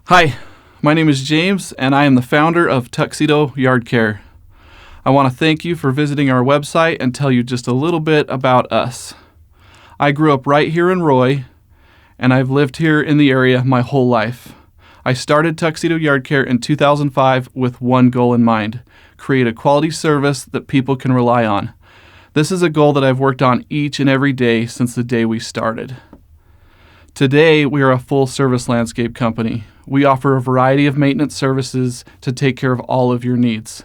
Hi, my name is James, and I am the founder of Tuxedo Yard Care. I want to thank you for visiting our website and tell you just a little bit about us. I grew up right here in Roy, and I've lived here in the area my whole life. I started Tuxedo Yard Care in 2005 with one goal in mind: create a quality service that people can rely on. This is a goal that I've worked on each and every day since the day we started. Today, we are a full-service landscape company. We offer a variety of maintenance services to take care of all of your needs.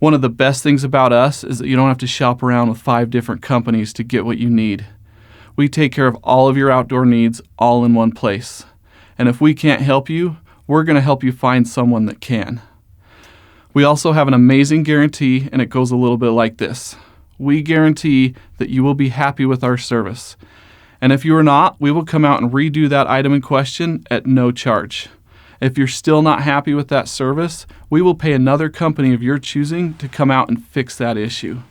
One of the best things about us is that you don't have to shop around with 5 different companies to get what you need. We take care of all of your outdoor needs all in one place. And if we can't help you, we're going to help you find someone that can. We also have an amazing guarantee, and it goes a little bit like this. We guarantee that you will be happy with our service. And if you are not, we will come out and redo that item in question at no charge. If you're still not happy with that service, we will pay another company of your choosing to come out and fix that issue.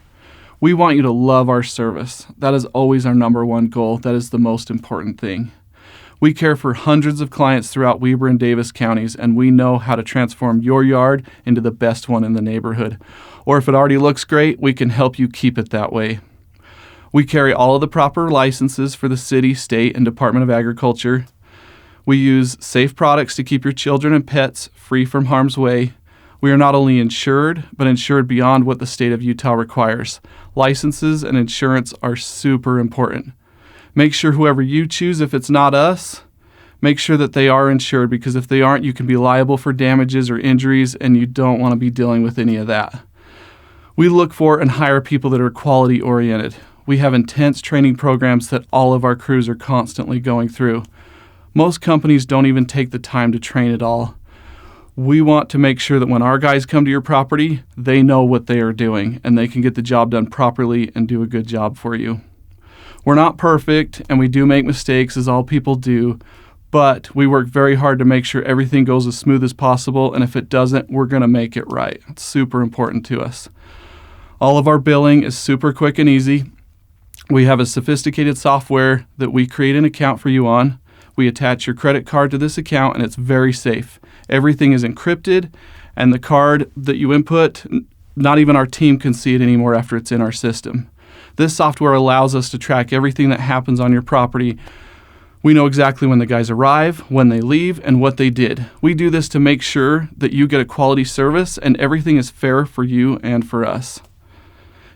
We want you to love our service. That is always our number one goal. That is the most important thing. We care for hundreds of clients throughout Weber and Davis counties, and we know how to transform your yard into the best one in the neighborhood. Or if it already looks great, we can help you keep it that way. We carry all of the proper licenses for the city, state, and Department of Agriculture. We use safe products to keep your children and pets free from harm's way. We are not only insured, but insured beyond what the state of Utah requires. Licenses and insurance are super important. Make sure whoever you choose, if it's not us, make sure that they are insured, because if they aren't, you can be liable for damages or injuries, and you don't want to be dealing with any of that. We look for and hire people that are quality oriented. We have intense training programs that all of our crews are constantly going through. Most companies don't even take the time to train at all. We want to make sure that when our guys come to your property, they know what they are doing and they can get the job done properly and do a good job for you. We're not perfect, and we do make mistakes, as all people do, but we work very hard to make sure everything goes as smooth as possible, and if it doesn't, we're going to make it right. It's super important to us. All of our billing is super quick and easy. We have a sophisticated software that we create an account for you on. We attach your credit card to this account, and it's very safe. Everything is encrypted, and the card that you input, not even our team can see it anymore after it's in our system. This software allows us to track everything that happens on your property. We know exactly when the guys arrive, when they leave, and what they did. We do this to make sure that you get a quality service and everything is fair for you and for us.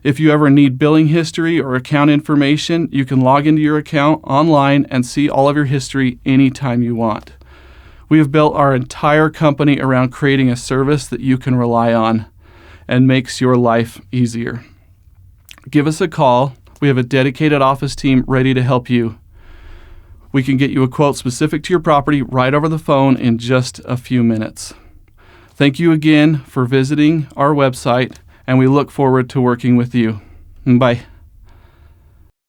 If you ever need billing history or account information, you can log into your account online and see all of your history anytime you want. We have built our entire company around creating a service that you can rely on and makes your life easier. Give us a call. We have a dedicated office team ready to help you. We can get you a quote specific to your property right over the phone in just a few minutes. Thank you again for visiting our website, and we look forward to working with you. Bye.